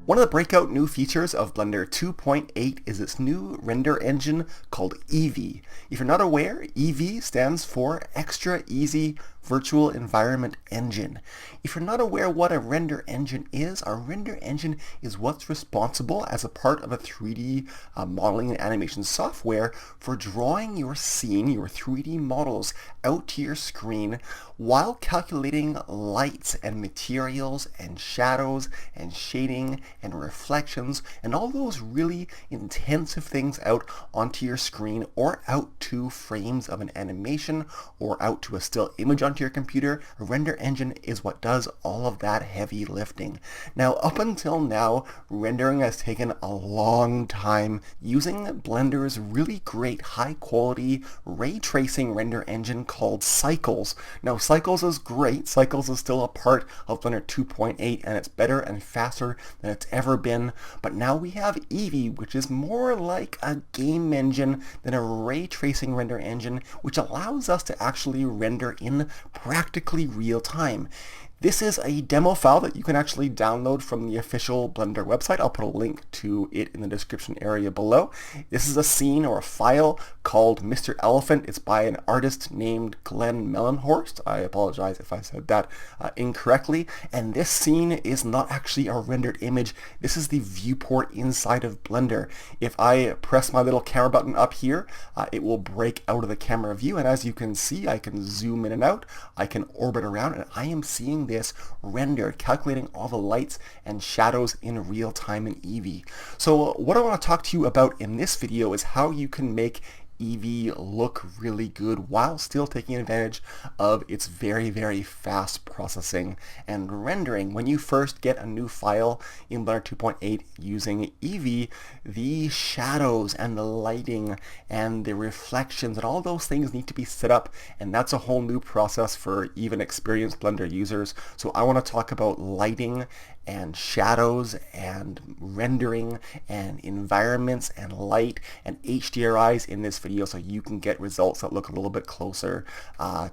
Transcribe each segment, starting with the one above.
One of the breakout new features of Blender 2.8 is its new render engine called EEVEE. If you're not aware, EEVEE stands for Extra Easy Virtual Environment Engine. If you're not aware what a render engine is, a render engine is what's responsible as a part of a 3D modeling and animation software for drawing your scene, your 3D models, out to your screen while calculating lights and materials and shadows and shading and reflections and all those really intensive things out onto your screen or out to frames of an animation or out to a still image onto your computer. A render engine is what does all of that heavy lifting. Now, up until now, rendering has taken a long time using Blender's really great high quality ray tracing render engine called Cycles. Now, Cycles is great. Cycles is still a part of Blender 2.8 and it's better and faster than it's ever been. But now we have EEVEE, which is more like a game engine than a ray tracing render engine, which allows us to actually render in practically real time. This is a demo file that you can actually download from the official Blender website. I'll put a link to it in the description area below. This is a scene or a file called Mr.Elephant. It's by an artist named Glenn Mellenhorst. I apologize if I said that incorrectly. And this scene is not actually a rendered image. This is the viewport inside of Blender. If I press my little camera button up here, it will break out of the camera view. And as you can see, I can zoom in and out. I can orbit around, and I am seeing this rendered, calculating all the lights and shadows in real time in EEVEE. So what I want to talk to you about in this video is how you can make EEVEE look really good while still taking advantage of its very, very fast processing and rendering. When you first get a new file in Blender 2.8 using EEVEE, the shadows and the lighting and the reflections and all those things need to be set up, and that's a whole new process for even experienced Blender users. So I want to talk about lighting and shadows and rendering and environments and light and HDRIs in this video so you can get results that look a little bit closer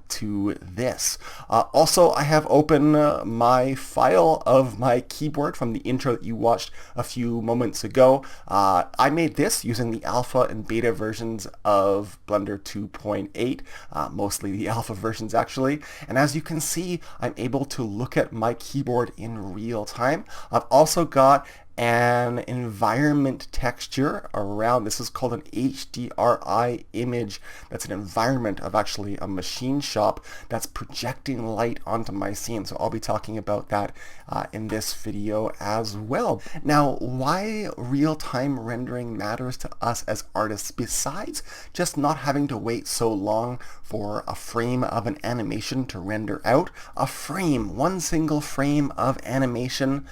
to this. Also, I have open my file of my keyboard from the intro that you watched a few moments ago. I made this using the alpha and beta versions of Blender 2.8, mostly the alpha versions actually, and as you can see, I'm able to look at my keyboard in real time. I've also got an environment texture around. This is called an HDRI image. That's an environment of actually a machine shop that's projecting light onto my scene. So I'll be talking about that in this video as well. Now, why real-time rendering matters to us as artists, besides just not having to wait so long for a frame of an animation to render out, a frame, one single frame of animation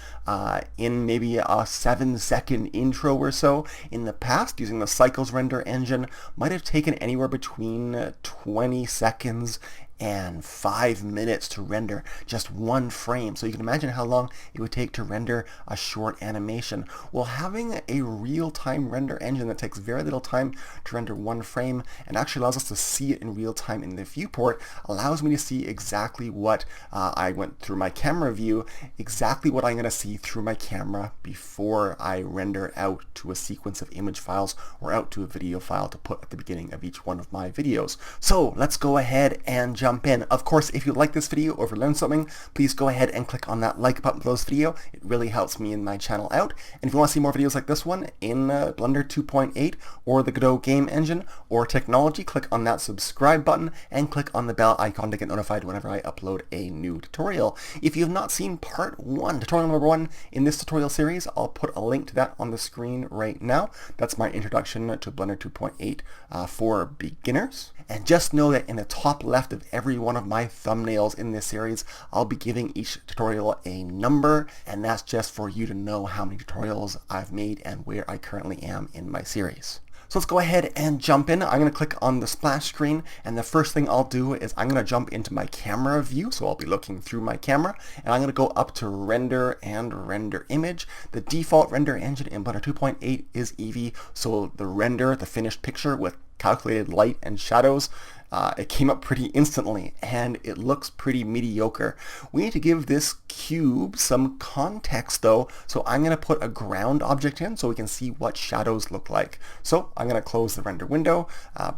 in maybe a 7-second intro or so in the past using the Cycles render engine might have taken anywhere between 20 seconds and 5 minutes to render just one frame. So you can imagine how long it would take to render a short animation. Well, having a real-time render engine that takes very little time to render one frame and actually allows us to see it in real time in the viewport allows me to see exactly what I went through my camera view, exactly what I'm going to see through my camera before I render out to a sequence of image files or out to a video file to put at the beginning of each one of my videos. So let's go ahead and jump in. Of course, if you like this video or if you learned something, please go ahead and click on that like button below this video. It really helps me and my channel out. And if you want to see more videos like this one in Blender 2.8 or the Godot game engine or technology, click on that subscribe button and click on the bell icon to get notified whenever I upload a new tutorial. If you have not seen part 1, tutorial number 1 in this tutorial series, I'll put a link to that on the screen right now. That's my introduction to Blender 2.8 for beginners. And just know that in the top left of every one of my thumbnails in this series, I'll be giving each tutorial a number, and that's just for you to know how many tutorials I've made and where I currently am in my series. So let's go ahead and jump in. I'm going to click on the splash screen, and the first thing I'll do is I'm going to jump into my camera view, so I'll be looking through my camera, and I'm going to go up to render and render image. The default render engine in Blender 2.8 is EEVEE, so the render, the finished picture with calculated light and shadows It came up pretty instantly, and it looks pretty mediocre. We need to give this cube some context though, so I'm going to put a ground object in so we can see what shadows look like. So I'm going to close the render window,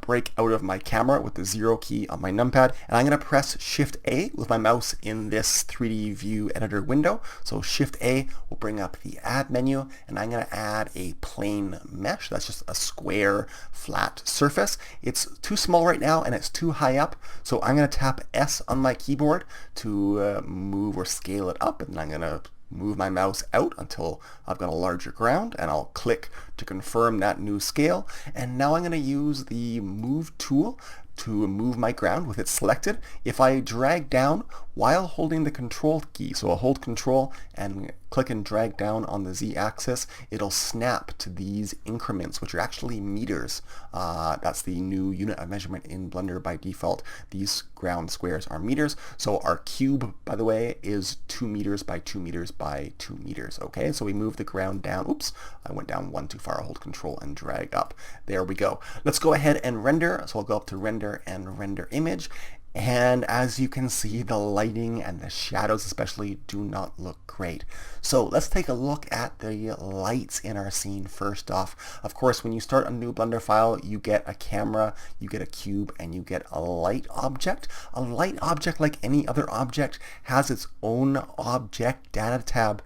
break out of my camera with the 0 key on my numpad, and I'm going to press Shift A with my mouse in this 3D view editor window. So Shift A will bring up the add menu, and I'm going to add a plane mesh. That's just a square flat surface. It's too small right now and it's too high up, so I'm going to tap S on my keyboard to move or scale it up, and I'm going to move my mouse out until I've got a larger ground, and I'll click to confirm that new scale. And now I'm going to use the move tool to move my ground with it selected. If I drag down while holding the control key, so I'll hold control and click and drag down on the z-axis, it'll snap to these increments, which are actually meters. That's the new unit of measurement in Blender by default. These ground squares are meters. So our cube, by the way, is 2 meters by 2 meters by 2 meters. Okay, so we move the ground down. Oops, I went down one too far. I'll hold control and drag up. There we go. Let's go ahead and render. So I'll go up to render and render image. And as you can see, the lighting and the shadows especially do not look great. So let's take a look at the lights in our scene first off. Of course, when you start a new Blender file, you get a camera, you get a cube, and you get a light object. A light object, like any other object, has its own object data tab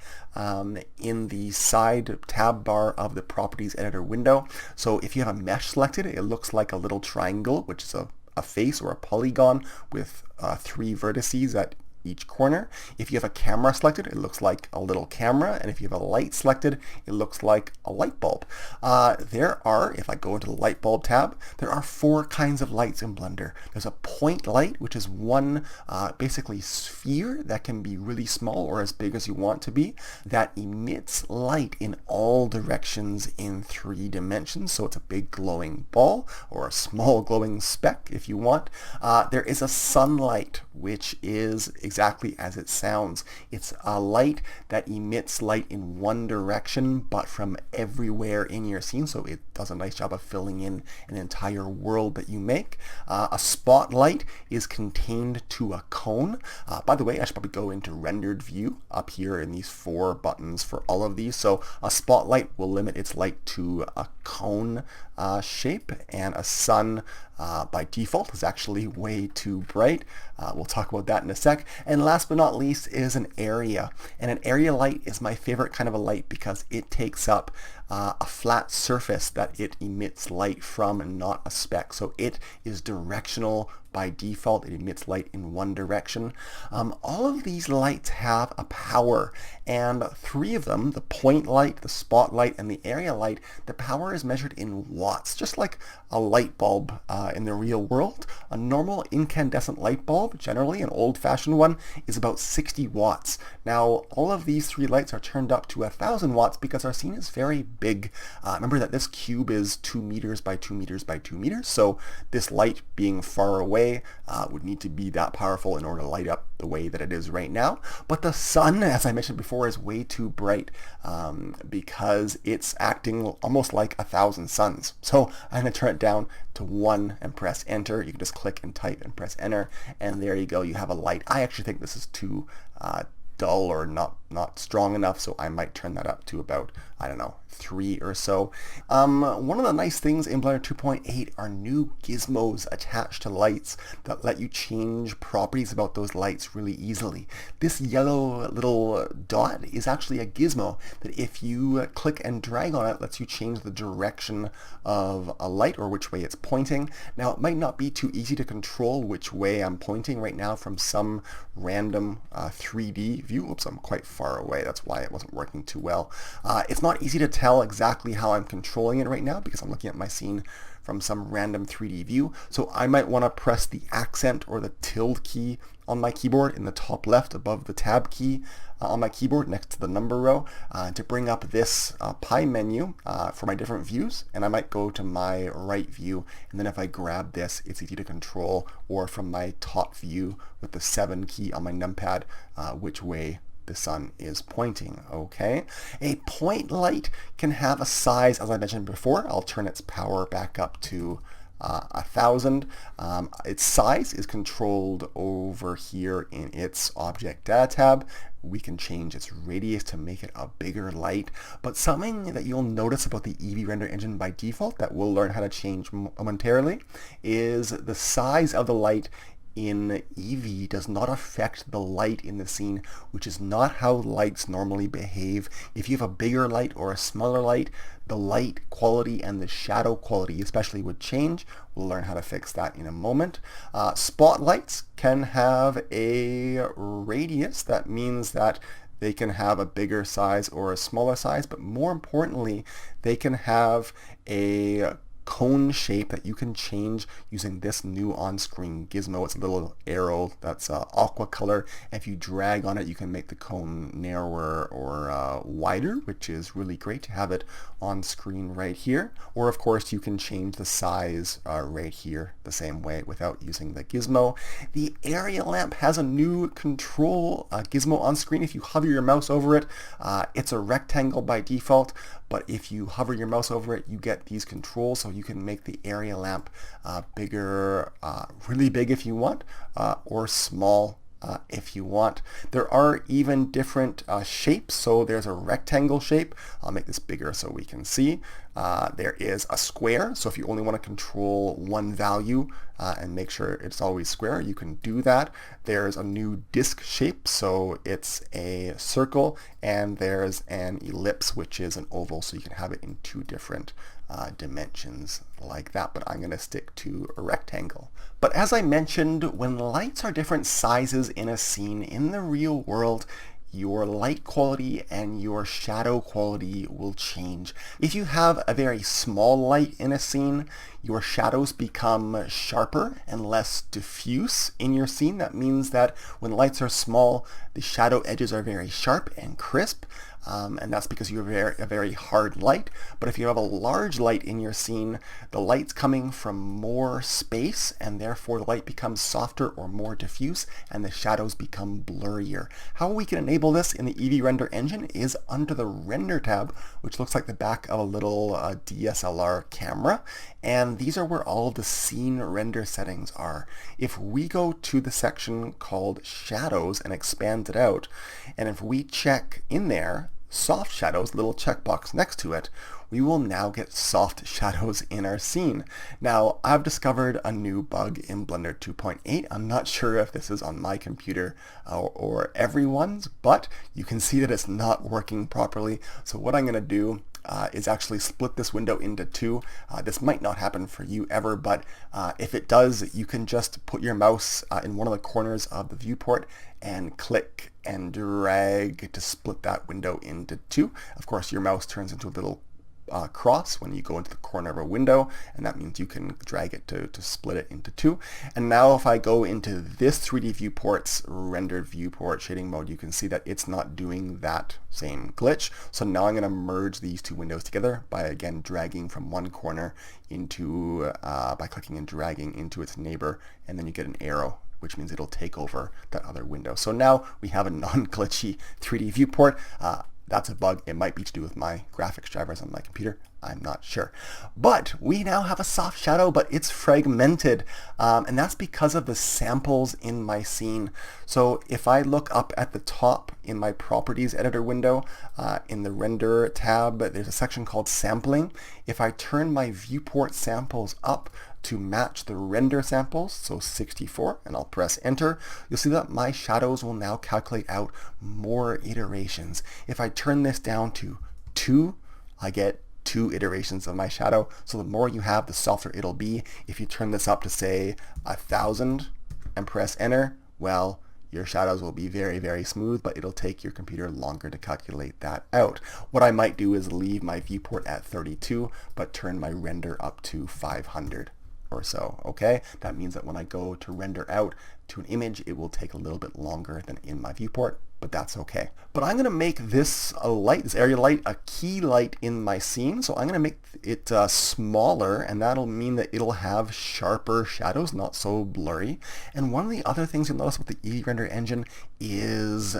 in the side tab bar of the properties editor window. So if you have a mesh selected, it looks like a little triangle, which is a face or a polygon with 3 vertices at each corner. If you have a camera selected, it looks like a little camera, and if you have a light selected, it looks like a light bulb. There are, if I go into the light bulb tab, there are 4 kinds of lights in Blender. There's a point light, which is one basically sphere that can be really small or as big as you want to be, that emits light in all directions in 3 dimensions. So it's a big glowing ball or a small glowing speck if you want. There is a sunlight, which is exactly as it sounds. It's a light that emits light in one direction but from everywhere in your scene, so it does a nice job of filling in an entire world that you make. A spotlight is contained to a cone. By the way, I should probably go into rendered view up here in these 4 buttons for all of these. So a spotlight will limit its light to a cone shape, and a sun by default is actually way too bright. We'll talk about that in a sec. And last but not least is an area. And an area light is my favorite kind of a light because it takes up a flat surface that it emits light from and not a speck. So it is directional by default. It emits light in one direction. All of these lights have a power, and 3 of them, the point light, the spotlight, and the area light, the power is measured in watts, just like a light bulb in the real world. A normal incandescent light bulb, generally an old-fashioned one, is about 60 watts. Now, all of these 3 lights are turned up to 1,000 watts because our scene is very big. Remember that this cube is 2 meters by 2 meters by 2 meters, so this light being far away would need to be that powerful in order to light up the way that it is right now. But the sun, as I mentioned before, is way too bright because it's acting almost like 1,000 suns. So I'm going to turn it down to 1 and press enter. You can just click and type and press enter, and there you go. You have a light. I actually think this is too dull or not strong enough, so I might turn that up to about, I don't know, 3 or so. One of the nice things in Blender 2.8 are new gizmos attached to lights that let you change properties about those lights really easily. This yellow little dot is actually a gizmo that if you click and drag on it, lets you change the direction of a light or which way it's pointing. Now, it might not be too easy to control which way I'm pointing right now from some random 3D view. Oops, I'm quite far away. That's why it wasn't working too well. It's not easy to tell exactly how I'm controlling it right now because I'm looking at my scene from some random 3D view. So I might want to press the accent or the tilde key on my keyboard in the top left above the tab key on my keyboard next to the number row to bring up this pie menu for my different views. And I might go to my right view, and then if I grab this, it's easy to control, or from my top view with the 7 key on my numpad, which way the sun is pointing. Okay, a point light can have a size, as I mentioned before. I'll turn its power back up to 1000. Its size is controlled over here in its Object Data tab. We can change its radius to make it a bigger light. But something that you'll notice about the EEVEE render engine by default that we'll learn how to change momentarily is the size of the light in EEVEE does not affect the light in the scene, which is not how lights normally behave. If you have a bigger light or a smaller light, the light quality and the shadow quality especially would change. We'll learn how to fix that in a moment. Spotlights can have a radius. That means that they can have a bigger size or a smaller size, but more importantly, they can have a cone shape that you can change using this new on-screen gizmo. It's a little arrow that's aqua color. If you drag on it, you can make the cone narrower or wider, which is really great to have it on screen right here. Or of course, you can change the size right here the same way without using the gizmo. The area lamp has a new control gizmo on screen. If you hover your mouse over it, it's a rectangle by default, but if you hover your mouse over it, you get these controls, so you can make the area lamp bigger, really big if you want, or small if you want. There are even different shapes. So there's a rectangle shape. I'll make this bigger so we can see. There is a square. So if you only want to control one value and make sure it's always square, you can do that. There's a new disc shape. So it's a circle, and there's an ellipse, which is an oval. So you can have it in two different dimensions like that, but I'm going to stick to a rectangle. But as I mentioned, when lights are different sizes in a scene in the real world, your light quality and your shadow quality will change. If you have a very small light in a scene, your shadows become sharper and less diffuse in your scene. That means that when lights are small, the shadow edges are very sharp and crisp. And that's because you have a very hard light. But if you have a large light in your scene, the light's coming from more space, and therefore the light becomes softer or more diffuse, and the shadows become blurrier. How we can enable this in the EEVEE render engine is under the Render tab, which looks like the back of a little DSLR camera. And these are where all of the scene render settings are. If we go to the section called Shadows and expand it out, and if we check in there, soft shadows, little checkbox next to it, we will now get soft shadows in our scene. Now, I've discovered a new bug in Blender 2.8. I'm not sure if this is on my computer or everyone's, but you can see that it's not working properly. So what I'm going to do is actually split this window into two. This might not happen for you ever, but if it does, you can just put your mouse in one of the corners of the viewport and click and drag to split that window into two. Of course, your mouse turns into a little cross when you go into the corner of a window, and that means you can drag it to split it into two. And now if I go into this 3D viewport's rendered viewport shading mode, you can see that it's not doing that same glitch. So now I'm going to merge these two windows together by again dragging from one corner into, by clicking and dragging into its neighbor, and then you get an arrow, which means it'll take over that other window. So now we have a non-glitchy 3D viewport. That's a bug. It might be to do with my graphics drivers on my computer. I'm not sure. But we now have a soft shadow, but it's fragmented. And that's because of the samples in my scene. So if I look up at the top in my Properties Editor window, in the Render tab, there's a section called Sampling. If I turn my viewport samples up to match the render samples, so 64, and I'll press enter, you'll see that my shadows will now calculate out more iterations. If I turn this down to 2, I get 2 iterations of my shadow. So the more you have, the softer it'll be. If you turn this up to say 1000 and press enter, well, your shadows will be very, very smooth, but it'll take your computer longer to calculate that out. What I might do is leave my viewport at 32, but turn my render up to 500. Or so, okay? That means that when I go to render out to an image, it will take a little bit longer than in my viewport, but that's okay. But I'm going to make this light, this area light, a key light in my scene. So I'm going to make it smaller, and that'll mean that it'll have sharper shadows, not so blurry. And one of the other things you'll notice with the EEVEE render engine is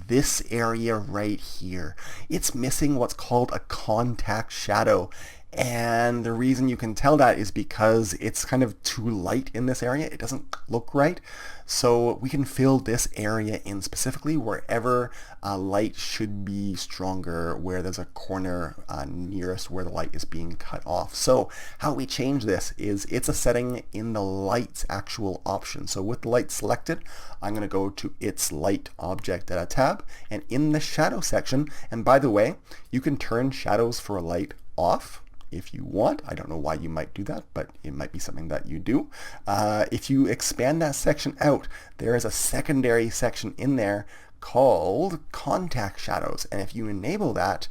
this area right here. It's missing what's called a contact shadow. And the reason you can tell that is because it's kind of too light in this area. It doesn't look right. So we can fill this area in specifically wherever light should be stronger, where there's a corner nearest where the light is being cut off. So how we change this is it's a setting in the light's actual option. So with the light selected, I'm going to go to its light object data tab, and in the shadow section, and by the way, you can turn shadows for light off if you want. I don't know why you might do that, but it might be something that you do. If you expand that section out, there is a secondary section in there called contact shadows. And if you enable that,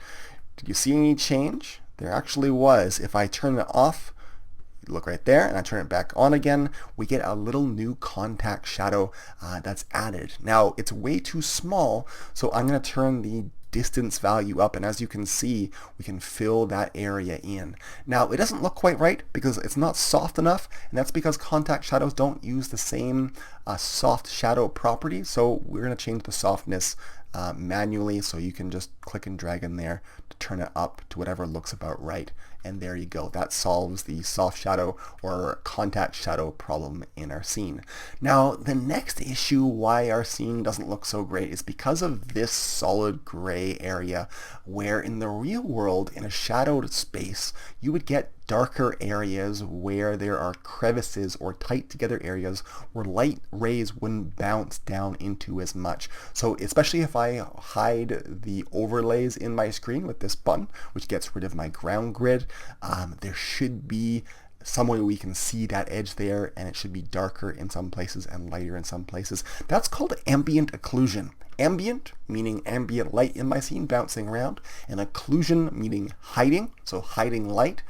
did you see any change? There actually was. If I turn it off, look right there, and I turn it back on again, we get a little new contact shadow that's added. Now, it's way too small, so I'm going to turn the distance value up, and as you can see, we can fill that area in. Now, it doesn't look quite right because it's not soft enough, and that's because contact shadows don't use the same soft shadow property, so we're going to change the softness manually, so you can just click and drag in there to turn it up to whatever looks about right. And there you go. That solves the soft shadow or contact shadow problem in our scene. Now, the next issue why our scene doesn't look so great is because of this solid gray area, where in the real world, in a shadowed space, you would get darker areas where there are crevices or tight together areas where light rays wouldn't bounce down into as much. So especially if I hide the overlays in my screen with this button, which gets rid of my ground grid, there should be some way we can see that edge there, and it should be darker in some places and lighter in some places. That's called ambient occlusion. Ambient, meaning ambient light in my scene bouncing around, and occlusion, meaning hiding, so hiding light.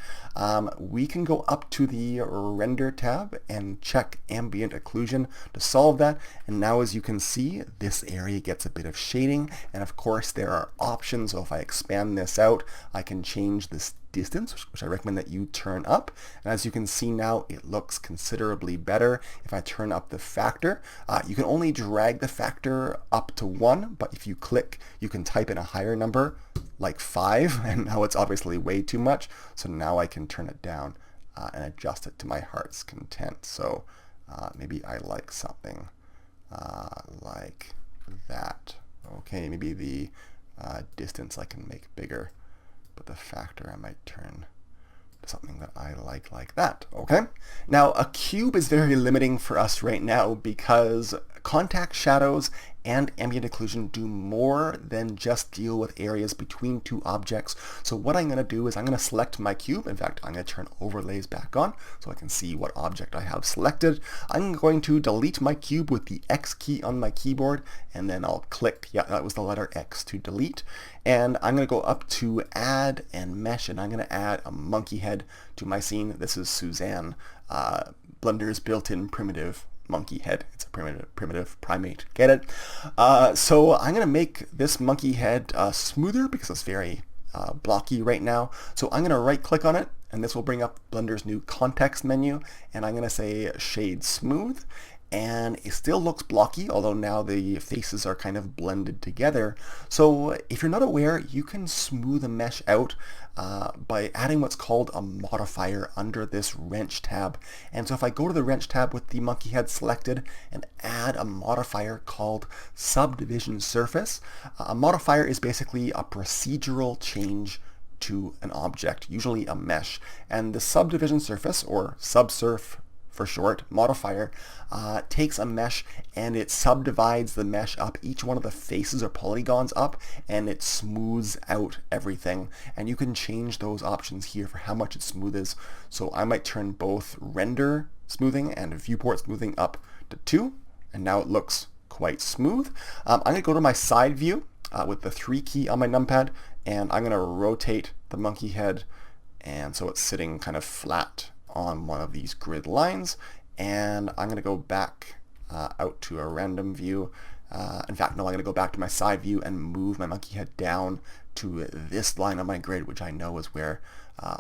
We can go up to the render tab and check ambient occlusion to solve that, and now as you can see, this area gets a bit of shading, and of course there are options. So if I expand this out, I can change this distance, which I recommend that you turn up, and as you can see now, it looks considerably better. If I turn up the factor, you can only drag the factor up to 1, but if you click, you can type in a higher number like 5, and now it's obviously way too much, so now I can turn it down and adjust it to my heart's content. So maybe I like something like that. Okay, maybe the distance I can make bigger, but the factor I might turn to something that I like that. Okay, now a cube is very limiting for us right now because contact shadows and ambient occlusion do more than just deal with areas between two objects. So what I'm going to do is I'm going to select my cube. In fact, I'm going to turn overlays back on so I can see what object I have selected. I'm going to delete my cube with the X key on my keyboard, and then I'll click, yeah, that was the letter X to delete. And I'm going to go up to add and mesh, and I'm going to add a monkey head to my scene. This is Suzanne, Blender's built-in primitive monkey head. It's a primitive primate. Get it? So I'm going to make this monkey head smoother because it's very blocky right now. So I'm going to right click on it, and this will bring up Blender's new context menu, and I'm going to say shade smooth. And it still looks blocky, although now the faces are kind of blended together. So if you're not aware, you can smooth a mesh out by adding what's called a modifier under this wrench tab. And so if I go to the wrench tab with the monkey head selected and add a modifier called subdivision surface, a modifier is basically a procedural change to an object, usually a mesh. And the subdivision surface, or subsurf for short, modifier, takes a mesh and it subdivides the mesh up, each one of the faces or polygons up, and it smooths out everything. And you can change those options here for how much it smoothes. So I might turn both render smoothing and viewport smoothing up to 2, and now it looks quite smooth. I'm going to go to my side view with the 3 key on my numpad, and I'm going to rotate the monkey head, and so it's sitting kind of flat on one of these grid lines, and I'm going to go back out to a random view. In fact, no, I'm going to go back to my side view and move my monkey head down to this line on my grid, which I know is where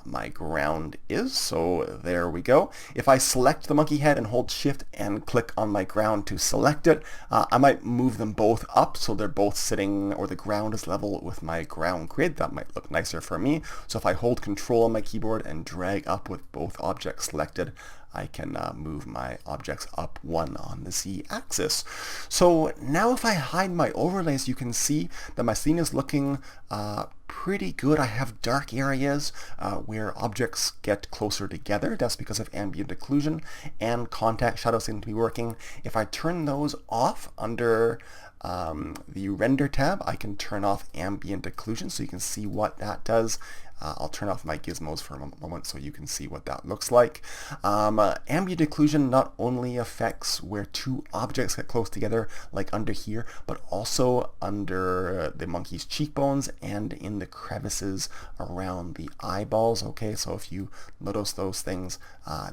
my ground is. So there we go. If I select the monkey head and hold shift and click on my ground to select it, I might move them both up so they're both sitting, or the ground is level with my ground grid. That might look nicer for me. So if I hold control on my keyboard and drag up with both objects selected, I can move my objects up one on the z-axis. So now if I hide my overlays, you can see that my scene is looking pretty good. I have dark areas where objects get closer together. That's because of ambient occlusion, and contact shadows seem to be working. If I turn those off under the render tab, I can turn off ambient occlusion so you can see what that does. I'll turn off my gizmos for a moment so you can see what that looks like. Ambient occlusion not only affects where two objects get close together, like under here, but also under the monkey's cheekbones and in the crevices around the eyeballs. Okay, so if you notice those things,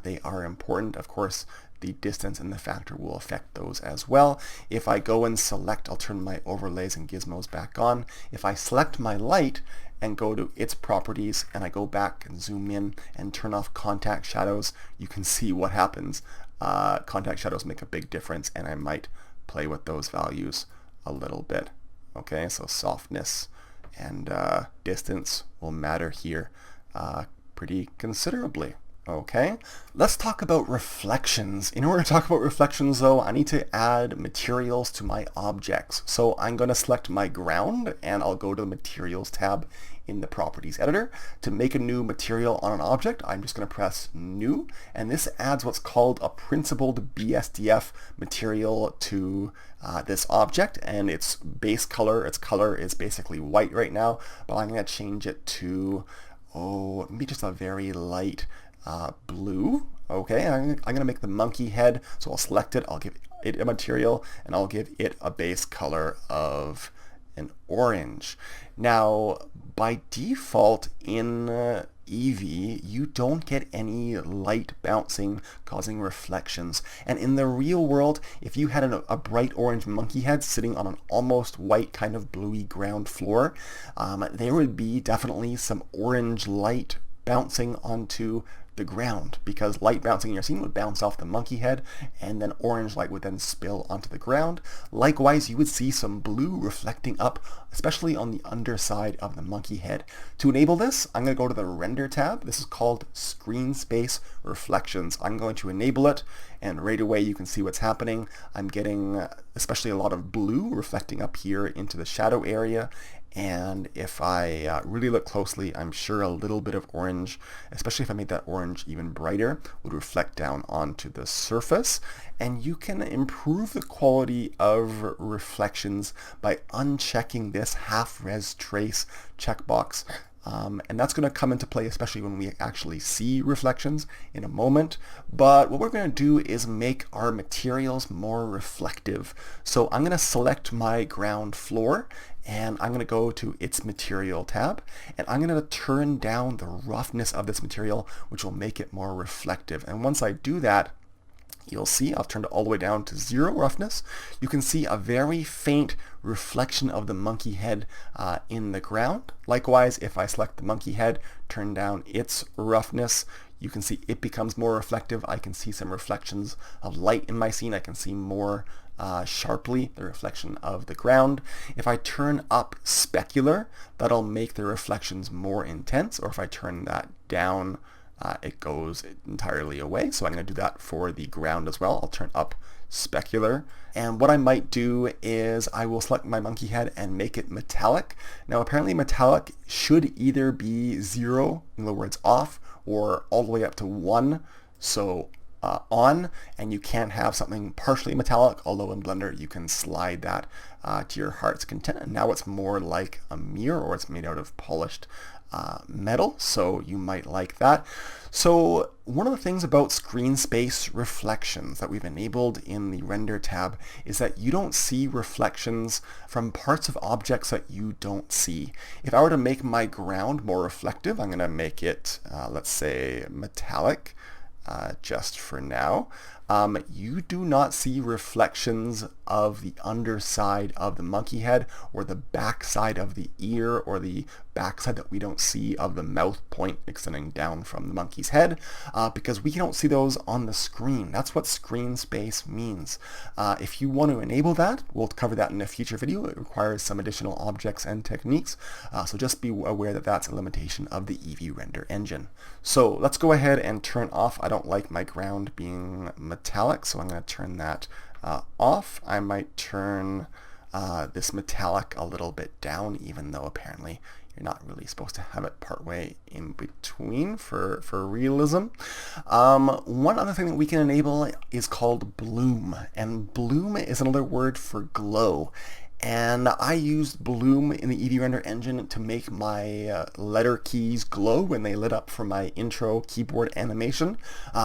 they are important. Of course, the distance and the factor will affect those as well. If I go and select, I'll turn my overlays and gizmos back on. If I select my light and go to its properties, and I go back and zoom in and turn off contact shadows, you can see what happens. Contact shadows make a big difference, and I might play with those values a little bit. Okay, so softness and distance will matter here pretty considerably. Okay, let's talk about reflections. In order to talk about reflections though, I need to add materials to my objects. So I'm going to select my ground and I'll go to the materials tab in the properties editor. To make a new material on an object, I'm just going to press new, and this adds what's called a principled BSDF material to this object, and its base color, its color is basically white right now, but I'm going to change it to, maybe just a very light blue. Okay, I'm going to make the monkey head, so I'll select it, I'll give it a material, and I'll give it a base color of an orange. Now, by default in EEVEE, you don't get any light bouncing causing reflections. And in the real world, if you had a bright orange monkey head sitting on an almost white kind of bluey ground floor, there would be definitely some orange light bouncing onto the ground, because light bouncing in your scene would bounce off the monkey head, and then orange light would then spill onto the ground. Likewise, you would see some blue reflecting up, especially on the underside of the monkey head. To enable this, I'm going to go to the render tab. This is called screen space reflections. I'm going to enable it, and right away you can see what's happening. I'm getting especially a lot of blue reflecting up here into the shadow area. And if I really look closely, I'm sure a little bit of orange, especially if I made that orange even brighter, would reflect down onto the surface. And you can improve the quality of reflections by unchecking this half-res trace checkbox. And that's going to come into play especially when we actually see reflections in a moment. But what we're going to do is make our materials more reflective. So I'm going to select my ground floor, and I'm going to go to its material tab, and I'm going to turn down the roughness of this material, which will make it more reflective. And once I do that, you'll see I've turned it all the way down to 0 roughness. You can see a very faint reflection of the monkey head in the ground. Likewise, if I select the monkey head, turn down its roughness, you can see it becomes more reflective. I can see some reflections of light in my scene. I can see more sharply the reflection of the ground. If I turn up specular, that'll make the reflections more intense, or if I turn that down, it goes entirely away. So I'm going to do that for the ground as well. I'll turn up specular. And what I might do is I will select my monkey head and make it metallic. Now apparently metallic should either be 0, in other words off, or all the way up to 1. So on, and you can't have something partially metallic, although in Blender you can slide that to your heart's content. And now it's more like a mirror, or it's made out of polished metal, so you might like that. So one of the things about screen space reflections that we've enabled in the render tab is that you don't see reflections from parts of objects that you don't see. If I were to make my ground more reflective, I'm going to make it, let's say, metallic, just for now. You do not see reflections of the underside of the monkey head, or the back side of the ear, or the backside that we don't see of the mouth point extending down from the monkey's head, because we don't see those on the screen. That's what screen space means. If you want to enable that, we'll cover that in a future video. It requires some additional objects and techniques, so just be aware that that's a limitation of the EEVEE render engine. So let's go ahead and turn off. I don't like my ground being metallic, so I'm going to turn that off. I might turn this metallic a little bit down, even though apparently you're not really supposed to have it partway in between for realism. One other thing that we can enable is called bloom, and bloom is another word for glow. And I used bloom in the EEVEE render engine to make my letter keys glow when they lit up for my intro keyboard animation.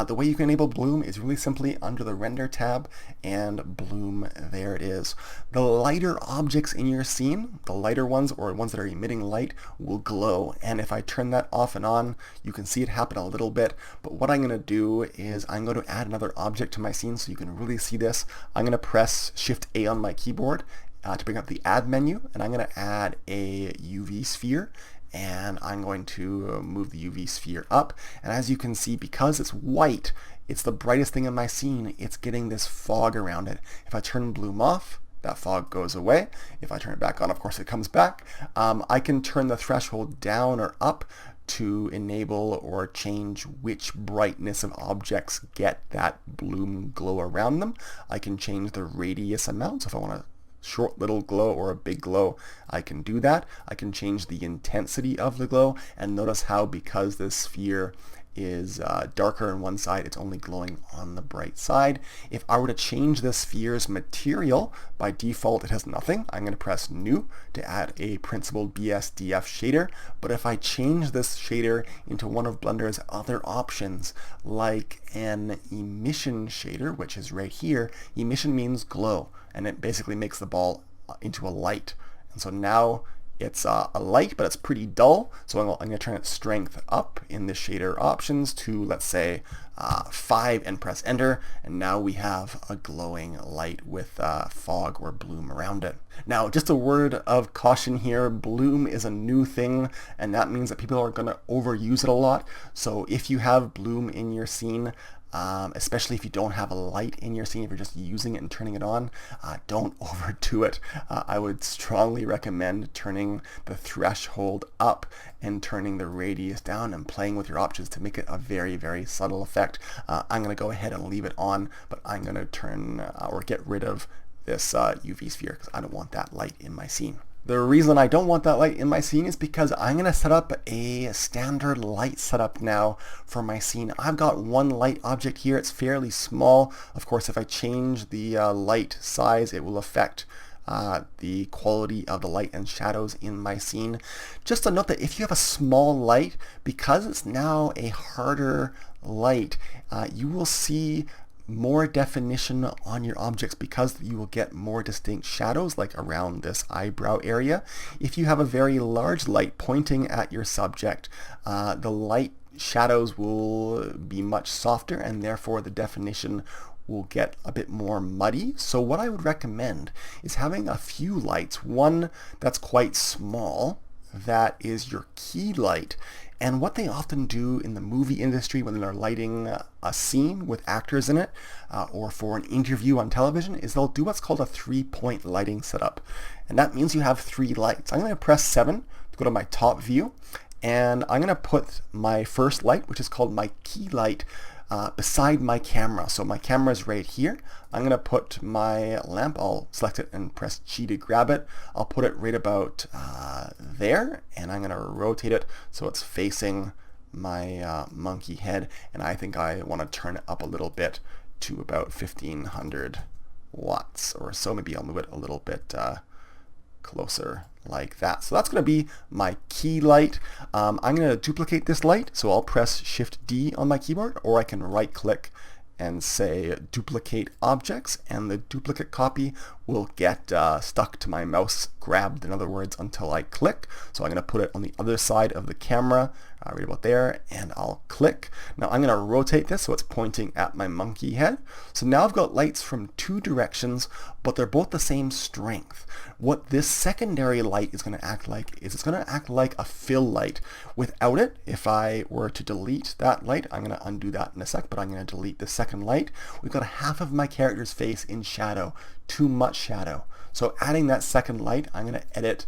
The way you can enable bloom is really simply under the render tab, and bloom, there it is. The lighter objects in your scene, the lighter ones or ones that are emitting light, will glow. And if I turn that off and on, you can see it happen a little bit. But what I'm going to do is I'm going to add another object to my scene so you can really see this. I'm going to press Shift A on my keyboard to bring up the add menu, and I'm going to add a UV sphere, and I'm going to move the UV sphere up. And as you can see, because it's white, it's the brightest thing in my scene, it's getting this fog around it. If I turn bloom off, that fog goes away. If I turn it back on, of course it comes back. I can turn the threshold down or up to enable or change which brightness of objects get that bloom glow around them. I can change the radius amount, so if I want to short little glow or a big glow, I can do that. I can change the intensity of the glow, and notice how because this sphere is darker on one side, it's only glowing on the bright side. If I were to change the sphere's material, by default it has nothing. I'm going to press New to add a principled BSDF shader, but if I change this shader into one of Blender's other options, like an emission shader, which is right here, emission means glow, and it basically makes the ball into a light. And so now it's a light, but it's pretty dull, so I'm going to turn its strength up in the shader options to, let's say, 5, and press enter, and now we have a glowing light with fog or bloom around it. Now, just a word of caution here, bloom is a new thing, and that means that people are going to overuse it a lot. So if you have bloom in your scene, especially if you don't have a light in your scene, if you're just using it and turning it on, don't overdo it. I would strongly recommend turning the threshold up and turning the radius down and playing with your options to make it a very, very subtle effect. I'm going to go ahead and leave it on, but I'm going to turn or get rid of this UV sphere because I don't want that light in my scene. The reason I don't want that light in my scene is because I'm going to set up a standard light setup now for my scene. I've got one light object here. It's fairly small. Of course, if I change the light size, it will affect the quality of the light and shadows in my scene. Just a note that if you have a small light, because it's now a harder light, you will see more definition on your objects because you will get more distinct shadows, like around this eyebrow area. If you have a very large light pointing at your subject, the light shadows will be much softer, and therefore the definition will get a bit more muddy. So what I would recommend is having a few lights, one that's quite small, that is your key light. And what they often do in the movie industry when they're lighting a scene with actors in it, or for an interview on television, is they'll do what's called a 3-point lighting setup. And that means you have 3 lights. I'm going to press 7 to go to my top view, and I'm going to put my first light, which is called my key light, beside my camera. So my camera is right here. I'm going to put my lamp, I'll select it and press G to grab it. I'll put it right about there, and I'm going to rotate it so it's facing my monkey head, and I think I want to turn it up a little bit to about 1500 watts or so. Maybe I'll move it a little bit closer like that. So that's going to be my key light. I'm going to duplicate this light, so I'll press Shift D on my keyboard, or I can right click and say duplicate objects, and the duplicate copy will get stuck to my mouse grabbed, in other words, until I click. So I'm going to put it on the other side of the camera, right about there, and I'll click. Now I'm going to rotate this so it's pointing at my monkey head. So now I've got lights from two directions, but they're both the same strength. What this secondary light is going to act like is it's going to act like a fill light. Without it, if I were to delete that light, I'm going to undo that in a sec, but I'm going to delete the second light. We've got half of my character's face in shadow, too much shadow. So adding that second light, I'm going to edit,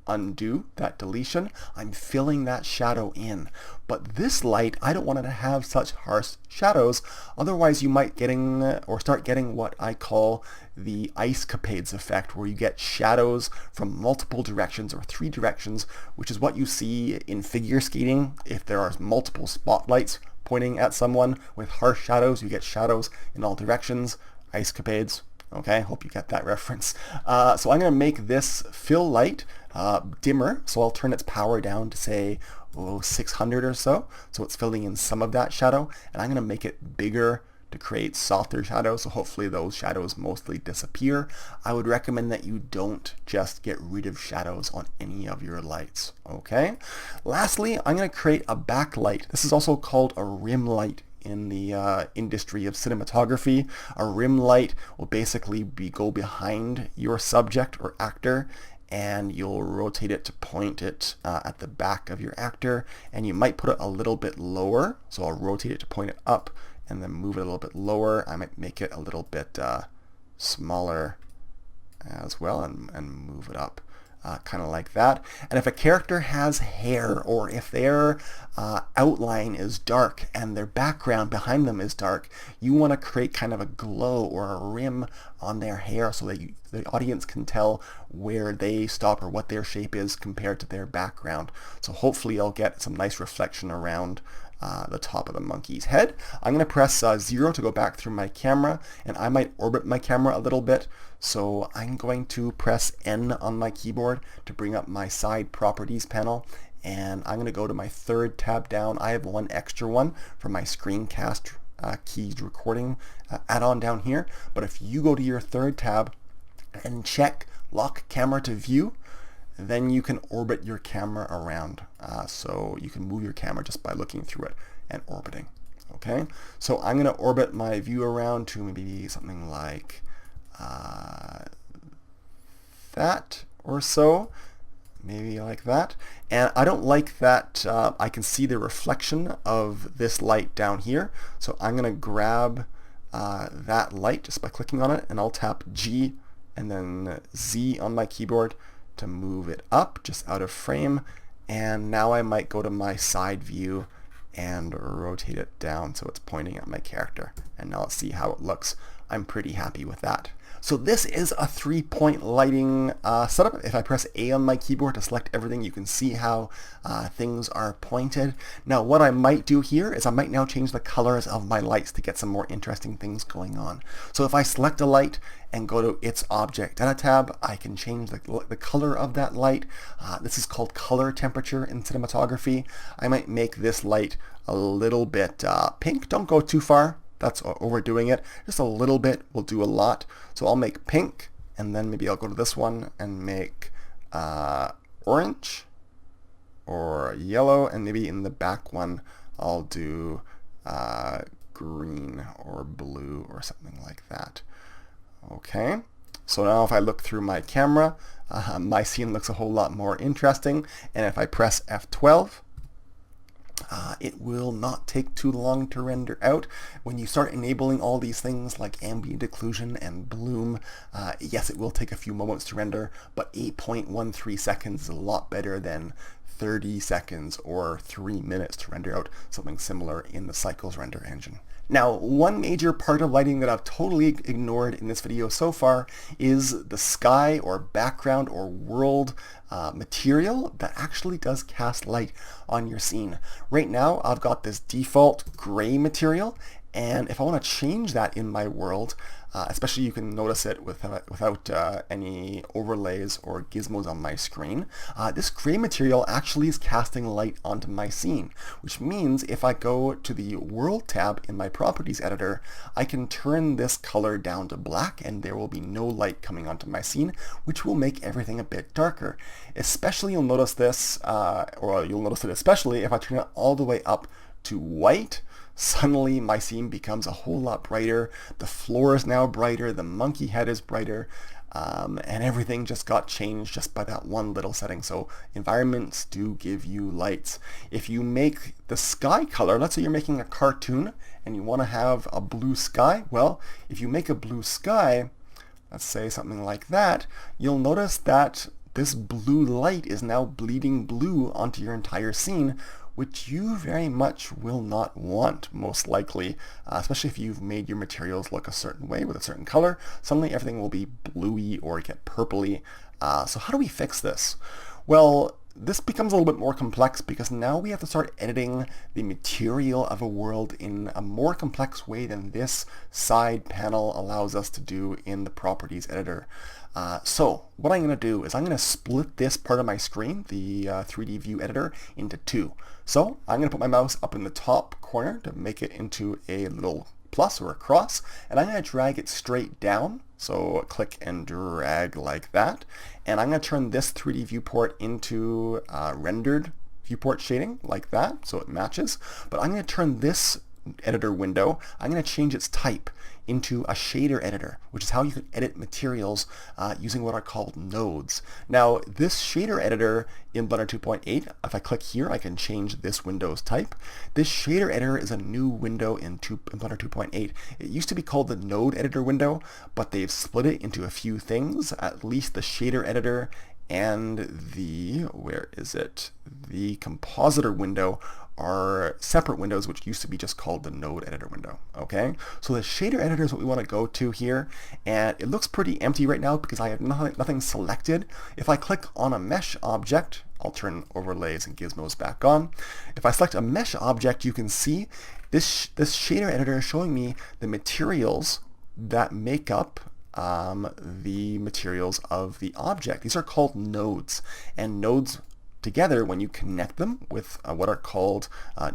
undo that deletion. I'm filling that shadow in. But this light, I don't want it to have such harsh shadows. Otherwise, you might start getting what I call the ice capades effect, where you get shadows from multiple directions or three directions, which is what you see in figure skating. If there are multiple spotlights pointing at someone with harsh shadows, you get shadows in all directions, ice capades. Okay, hope you get that reference. So I'm going to make this fill light dimmer, so I'll turn its power down to say 600 or so it's filling in some of that shadow, and I'm going to make it bigger to create softer shadows, so hopefully those shadows mostly disappear. I would recommend that you don't just get rid of shadows on any of your lights. Okay, lastly, I'm going to create a backlight. This is also called a rim light in the industry of cinematography. A rim light will basically go behind your subject or actor, and you'll rotate it to point it at the back of your actor, and you might put it a little bit lower. So I'll rotate it to point it up and then move it a little bit lower. I might make it a little bit smaller as well and move it up. Kind of like that. And if a character has hair, or if their outline is dark and their background behind them is dark, you want to create kind of a glow or a rim on their hair so that the audience can tell where they stop or what their shape is compared to their background. So hopefully you'll get some nice reflection around the top of the monkey's head. I'm going to press 0 to go back through my camera, and I might orbit my camera a little bit. So I'm going to press N on my keyboard to bring up my side properties panel, and I'm going to go to my third tab down. I have one extra one for my screencast keys recording add-on down here, but if you go to your third tab and check lock camera to view, then you can orbit your camera around. So you can move your camera just by looking through it and orbiting. Okay, so I'm going to orbit my view around to maybe something like that or so, maybe like that. And I don't like that I can see the reflection of this light down here, so I'm going to grab that light just by clicking on it, and I'll tap G and then Z on my keyboard to move it up just out of frame. And now I might go to my side view and rotate it down so it's pointing at my character, and now let's see how it looks. I'm pretty happy with that. So this is a 3-point lighting setup. If I press A on my keyboard to select everything, you can see how things are pointed. Now what I might do here is I might now change the colors of my lights to get some more interesting things going on. So if I select a light and go to its object data tab, I can change the color of that light. This is called color temperature in cinematography. I might make this light a little bit pink. Don't go too far. That's overdoing it. Just a little bit will do a lot. So I'll make pink, and then maybe I'll go to this one and make orange or yellow, and maybe in the back one I'll do green or blue or something like that. Okay, so now if I look through my camera, my scene looks a whole lot more interesting, and if I press F12, it will not take too long to render out. When you start enabling all these things like ambient occlusion and bloom, yes, it will take a few moments to render, but 8.13 seconds is a lot better than 30 seconds or 3 minutes to render out something similar in the Cycles render engine. Now, one major part of lighting that I've totally ignored in this video so far is the sky or background or world material that actually does cast light on your scene. Right now, I've got this default gray material, and if I want to change that in my world, especially you can notice it without any overlays or gizmos on my screen. This gray material actually is casting light onto my scene, which means if I go to the World tab in my Properties editor, I can turn this color down to black and there will be no light coming onto my scene, which will make everything a bit darker. Especially you'll notice this, or you'll notice it especially if I turn it all the way up to white. Suddenly my scene becomes a whole lot brighter. The floor is now brighter, the monkey head is brighter, and everything just got changed just by that one little setting. So environments do give you lights. If you make the sky color, let's say you're making a cartoon and you want to have a blue sky, well, if you make a blue sky, let's say something like that, you'll notice that this blue light is now bleeding blue onto your entire scene, which you very much will not want, most likely, especially if you've made your materials look a certain way with a certain color. Suddenly everything will be bluey or get purpley. So how do we fix this? Well, this becomes a little bit more complex because now we have to start editing the material of a world in a more complex way than this side panel allows us to do in the Properties editor. So what I'm going to do is I'm going to split this part of my screen, the 3D view editor, into two. So I'm going to put my mouse up in the top corner to make it into a little plus or a cross, and I'm going to drag it straight down. So click and drag like that. And I'm going to turn this 3D viewport into rendered viewport shading like that, so it matches. But I'm going to turn this editor window, I'm going to change its type into a shader editor, which is how you can edit materials using what are called nodes. Now, this shader editor in Blender 2.8, if I click here, I can change this window's type. This shader editor is a new window in Blender 2.8. It used to be called the node editor window, but they've split it into a few things, at least the shader editor and the, where is it? The compositor window are separate windows, which used to be just called the node editor window. Okay, so the shader editor is what we want to go to here, and it looks pretty empty right now because I have nothing selected. If I click on a mesh object, I'll turn overlays and gizmos back on. If I select a mesh object, you can see this shader editor is showing me the materials that make up the materials of the object. These are called nodes, and nodes together, when you connect them with what are called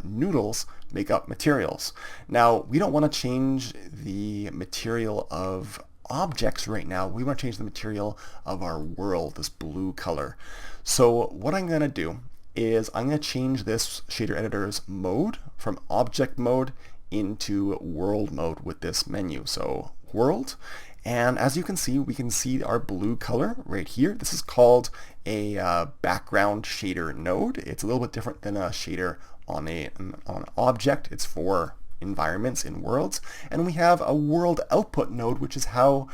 noodles, make up materials. Now, we don't want to change the material of objects right now. We want to change the material of our world, this blue color. So what I'm going to do is I'm going to change this shader editor's mode from object mode into world mode with this menu. So world. And as you can see, we can see our blue color right here. This is called a background shader node. It's a little bit different than a shader on an object. It's for environments in worlds. And we have a world output node, which is how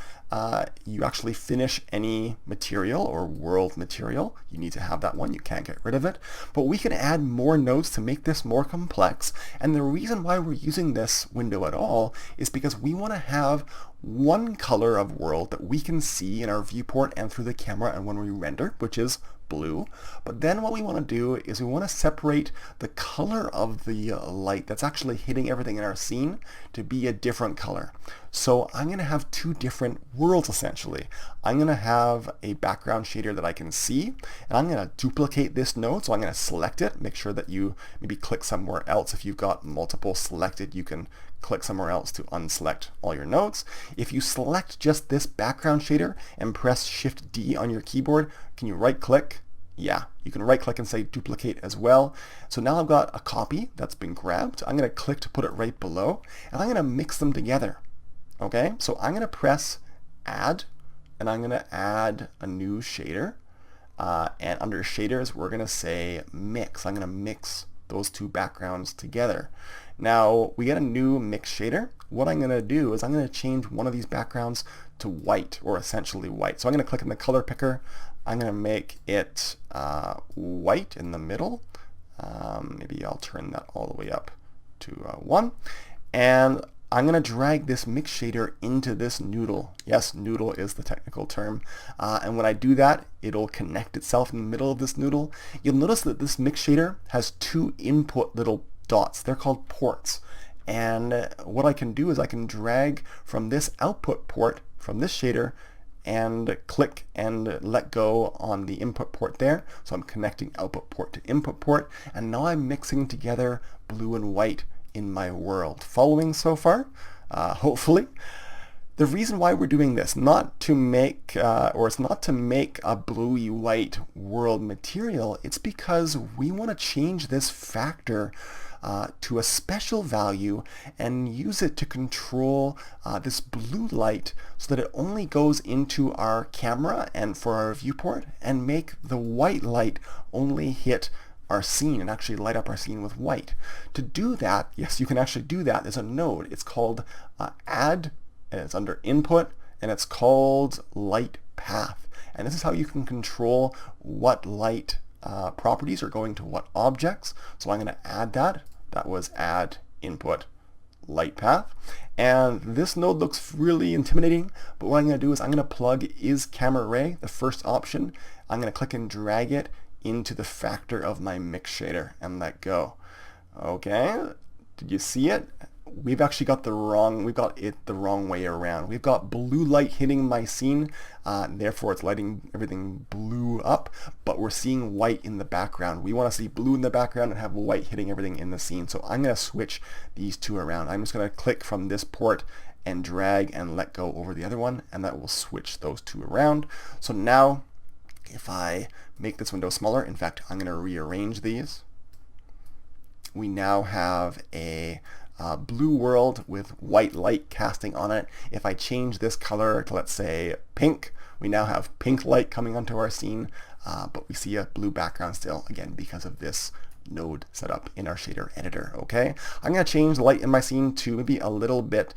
you actually finish any material or world material. You need to have that one. You can't get rid of it. But we can add more nodes to make this more complex. And the reason why we're using this window at all is because we want to have one color of world that we can see in our viewport and through the camera and when we render, which is blue. But then what we want to do is we want to separate the color of the light that's actually hitting everything in our scene to be a different color. So I'm going to have two different worlds essentially. I'm going to have a background shader that I can see, and I'm going to duplicate this node. So I'm going to select it, make sure that you maybe click somewhere else. If you've got multiple selected, you can click somewhere else to unselect all your nodes. If you select just this background shader and press Shift D on your keyboard, can you right click? Yeah, you can right click and say duplicate as well. So now I've got a copy that's been grabbed. I'm going to click to put it right below, and I'm going to mix them together. Okay, so I'm going to press add, and I'm going to add a new shader. And under shaders, we're going to say mix. I'm going to mix those two backgrounds together. Now we get a new mix shader. What I'm going to do is I'm going to change one of these backgrounds to white, or essentially white. So I'm going to click in the color picker. I'm going to make it white in the middle. Maybe I'll turn that all the way up to 1. And I'm going to drag this mix shader into this noodle. Yes, noodle is the technical term. And when I do that, it'll connect itself in the middle of this noodle. You'll notice that this mix shader has two input little dots. They're called ports. And what I can do is I can drag from this output port, from this shader, and click and let go on the input port there. So I'm connecting output port to input port, and now I'm mixing together blue and white in my world. Following so far? Hopefully. The reason why we're doing this, not to make, it's not to make a bluey white world material, it's because we want to change this factor to a special value and use it to control this blue light so that it only goes into our camera and for our viewport, and make the white light only hit our scene and actually light up our scene with white. To do that, yes, you can actually do that. There's a node. It's called add, and it's under input, and it's called light path. And this is how you can control what light properties are going to what objects. So I'm going to add that. That was add input light path. And this node looks really intimidating, but what I'm going to do is I'm going to plug is camera array, the first option. I'm going to click and drag it into the factor of my mix shader and let go. Okay, did you see it? We've actually got it the wrong way around. We've got blue light hitting my scene, therefore it's lighting everything blue up, but we're seeing white in the background. We want to see blue in the background and have white hitting everything in the scene. So I'm going to switch these two around. I'm just going to click from this port and drag and let go over the other one, and that will switch those two around. So now if I make this window smaller, in fact, I'm going to rearrange these. We now have a blue world with white light casting on it. If I change this color to, let's say, pink, we now have pink light coming onto our scene, but we see a blue background still, again, because of this node set up in our shader editor. Okay, I'm going to change the light in my scene to maybe a little bit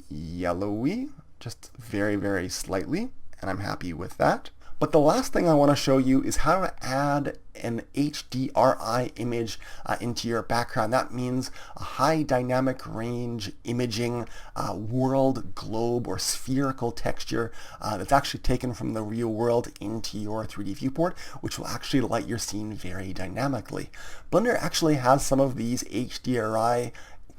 yellowy, just very, very slightly, and I'm happy with that. But the last thing I want to show you is how to add an HDRI image into your background. That means a high dynamic range imaging world, globe, or spherical texture that's actually taken from the real world into your 3D viewport, which will actually light your scene very dynamically. Blender actually has some of these HDRI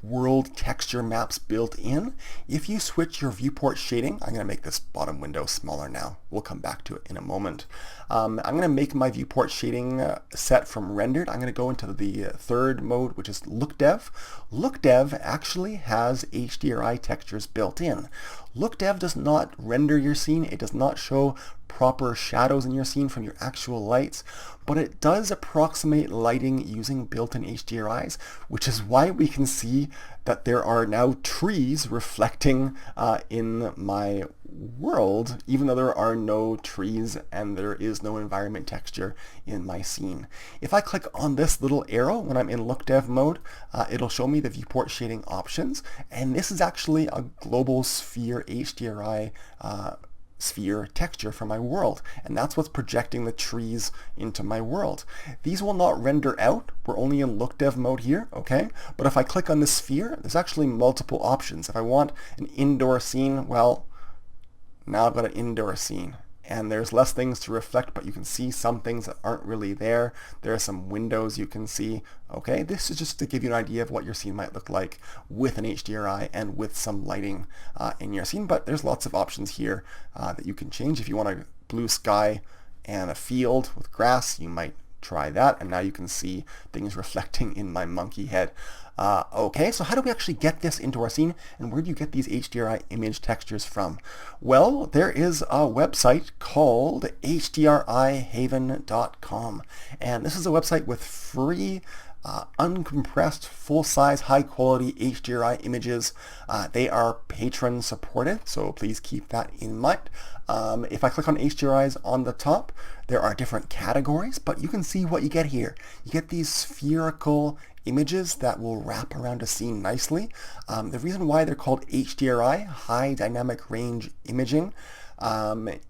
world texture maps built in. If you switch your viewport shading, I'm going to make this bottom window smaller now. We'll come back to it in a moment. I'm going to make my viewport shading set from rendered. I'm going to go into the third mode, which is Look Dev. Look Dev actually has HDRI textures built in. Look Dev does not render your scene. It does not show proper shadows in your scene from your actual lights, but it does approximate lighting using built-in HDRIs, which is why we can see that there are now trees reflecting in my world, even though there are no trees and there is no environment texture in my scene. If I click on this little arrow when I'm in Look Dev mode, it'll show me the viewport shading options, and this is actually a global sphere HDRI sphere texture for my world, and that's what's projecting the trees into my world. These will not render out. We're only in Look Dev mode here, okay? But if I click on the sphere, there's actually multiple options. If I want an indoor scene, well, now I've got an indoor scene, and there's less things to reflect, but you can see some things that aren't really there. There are some windows you can see. Okay, this is just to give you an idea of what your scene might look like with an HDRI and with some lighting in your scene, but there's lots of options here that you can change. If you want a blue sky and a field with grass, you might try that, and now you can see things reflecting in my monkey head. Okay, so how do we actually get this into our scene, and where do you get these HDRI image textures from? Well, there is a website called HDRIhaven.com, and this is a website with free uncompressed, full-size, high-quality HDRI images. They are patron supported, so please keep that in mind. If I click on HDRIs on the top, there are different categories, but you can see what you get here. You get these spherical images that will wrap around a scene nicely. The reason why they're called HDRI, High Dynamic Range Imaging,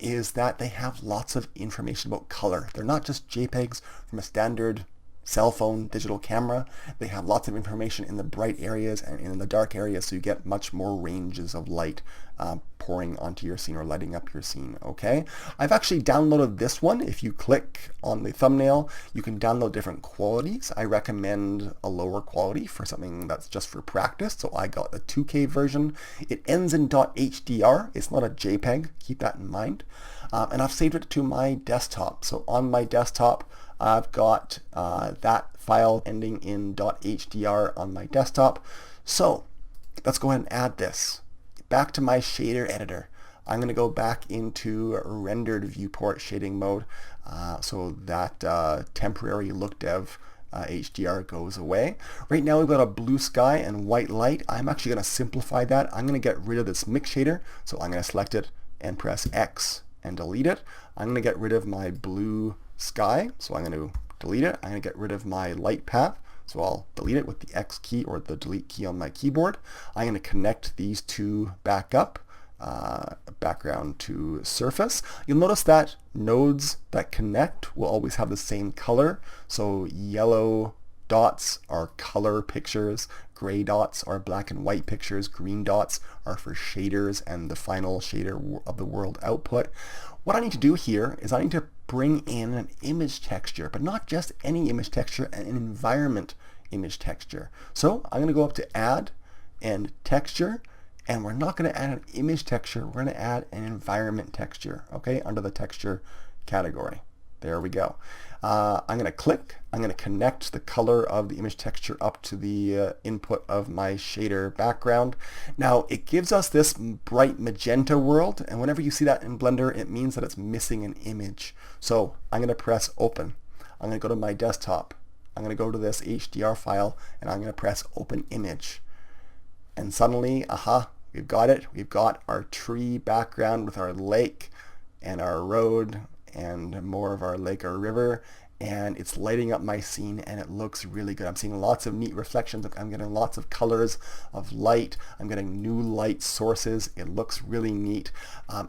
is that they have lots of information about color. They're not just JPEGs from a standard cell phone digital camera. They have lots of information in the bright areas and in the dark areas, so you get much more ranges of light pouring onto your scene or lighting up your scene, okay? I've actually downloaded this one. If you click on the thumbnail, you can download different qualities. I recommend a lower quality for something that's just for practice, so I got the 2K version. It ends in .hdr. It's not a JPEG, keep that in mind. And I've saved it to my desktop. So on my desktop, I've got that file ending in .hdr on my desktop. So let's go ahead and add this. Back to my shader editor. I'm going to go back into rendered viewport shading mode so that temporary look dev HDR goes away. Right now we've got a blue sky and white light. I'm actually going to simplify that. I'm going to get rid of this mix shader. So I'm going to select it and press X and delete it. I'm going to get rid of my blue sky. So I'm going to delete it. I'm going to get rid of my light path. So I'll delete it with the X key or the delete key on my keyboard. I'm going to connect these two back up, background to surface. You'll notice that nodes that connect will always have the same color. So yellow dots are color pictures, gray dots are black and white pictures, green dots are for shaders and the final shader of the world output. What I need to do here is I need to bring in an image texture, but not just any image texture, an environment image texture. So I'm going to go up to Add and Texture, and we're not going to add an image texture, we're going to add an environment texture, okay, under the texture category. There we go. I'm going to click, I'm going to connect the color of the image texture up to the input of my shader background. Now it gives us this bright magenta world, and whenever you see that in Blender, it means that it's missing an image. So I'm going to press Open. I'm going to go to my desktop. I'm going to go to this HDR file, and I'm going to press Open Image. And suddenly, aha, we've got it. We've got our tree background with our lake and our road and more of our lake or river, and it's lighting up my scene and it looks really good. I'm seeing lots of neat reflections. I'm getting lots of colors of light. I'm getting new light sources. It looks really neat.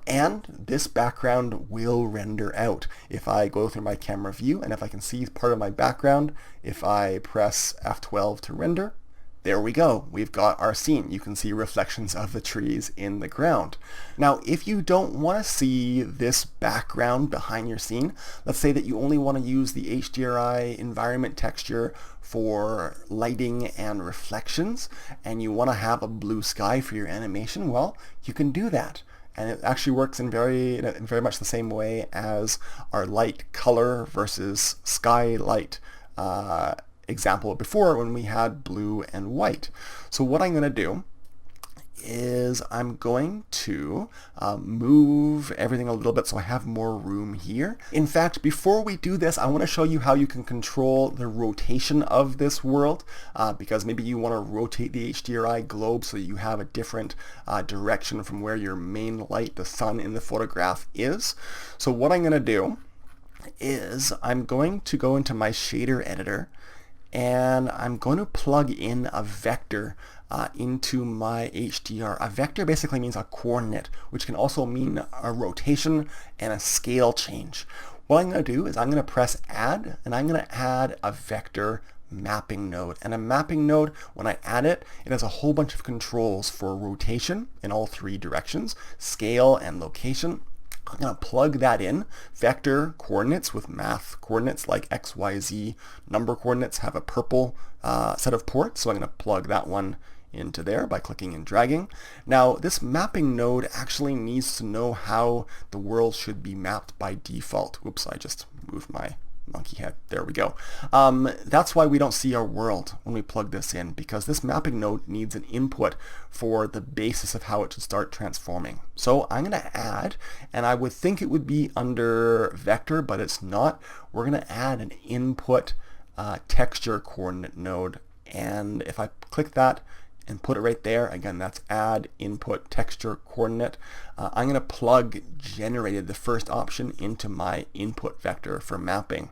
And this background will render out. If I go through my camera view and if I can see part of my background, if I press F12 to render, there we go. We've got our scene. You can see reflections of the trees in the ground. Now, if you don't want to see this background behind your scene, let's say that you only want to use the HDRI environment texture for lighting and reflections, and you want to have a blue sky for your animation, well, you can do that. And it actually works in very much the same way as our light color versus sky light example before when we had blue and white. So what I'm going to do is I'm going to move everything a little bit so I have more room here. In fact, before we do this, I want to show you how you can control the rotation of this world because maybe you want to rotate the HDRI globe so that you have a different direction from where your main light, the sun in the photograph, is. So what I'm going to do is I'm going to go into my shader editor, and I'm going to plug in a vector into my HDR. A vector basically means a coordinate, which can also mean a rotation and a scale change. What I'm going to do is I'm going to press Add, and I'm going to add a vector mapping node. And a mapping node, when I add it, it has a whole bunch of controls for rotation in all three directions, scale, and location. I'm going to plug that in. Vector coordinates with math coordinates like X, Y, Z. Number coordinates have a purple set of ports, so I'm going to plug that one into there by clicking and dragging. Now, this mapping node actually needs to know how the world should be mapped by default. Oops, I just moved my monkey head. There we go. That's why we don't see our world when we plug this in, because this mapping node needs an input for the basis of how it should start transforming. So I'm going to add, and I would think it would be under vector, but it's not. We're going to add an input texture coordinate node, and if I click that and put it right there, again, that's add input texture coordinate. I'm going to plug generated, the first option, into my input vector for mapping.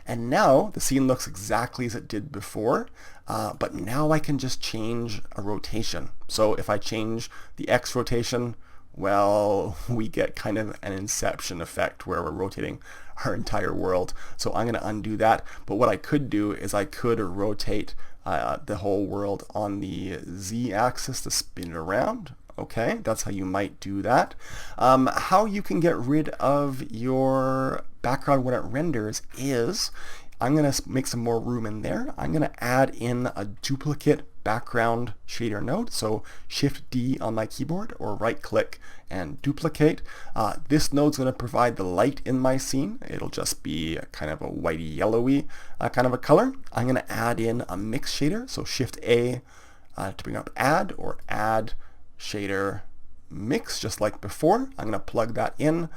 And now the scene looks exactly as it did before, but now I can just change a rotation. So if I change the X rotation, well, we get kind of an inception effect where we're rotating our entire world. So I'm going to undo that. But what I could do is I could rotate the whole world on the z-axis to spin it around. Okay, that's how you might do that. How you can get rid of your background when it renders is, I'm going to make some more room in there. I'm going to add in a duplicate background shader node. So Shift D on my keyboard or right click and duplicate. This node's going to provide the light in my scene. It'll just be kind of a whitey yellowy kind of a color. I'm going to add in a mix shader. So Shift A to bring up add or add shader mix, just like before. I'm going to plug that in,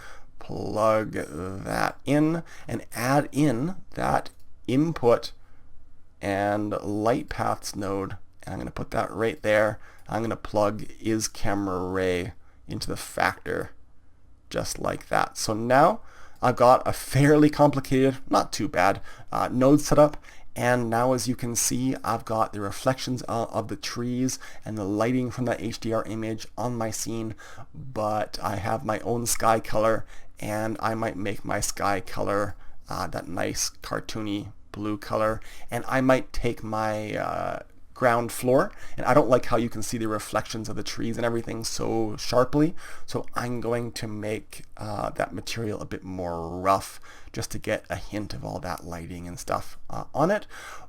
and add in that input and light paths node. And I'm going to put that right there. I'm going to plug is camera ray into the factor, just like that. So now I've got a fairly complicated, not too bad, node set up. And now, as you can see, I've got the reflections of the trees and the lighting from that HDR image on my scene, but I have my own sky color, and I might make my sky color that nice cartoony blue color, and I might take my ground floor, and I don't like how you can see the reflections of the trees and everything so sharply, so I'm going to make that material a bit more rough just to get a hint of all that lighting and stuff on it.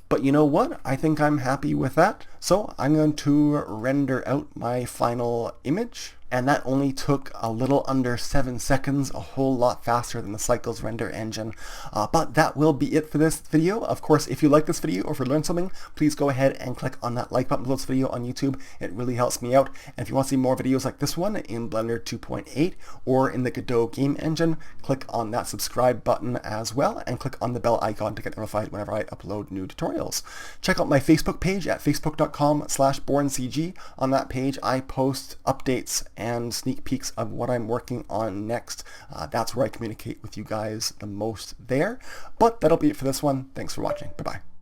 But you know what? I think I'm happy with that. So I'm going to render out my final image. And that only took a little under 7 seconds, a whole lot faster than the Cycles render engine. But that will be it for this video. Of course, if you like this video or if you learned something, please go ahead and click on that like button below this video on YouTube. It really helps me out. And if you want to see more videos like this one in Blender 2.8 or in the Godot game engine, click on that subscribe button as well, and click on the bell icon to get notified whenever I upload new tutorials. Check out my Facebook page at facebook.com/borncg. On that page, I post updates and sneak peeks of what I'm working on next. That's where I communicate with you guys the most there. But that'll be it for this one. Thanks for watching. Bye-bye.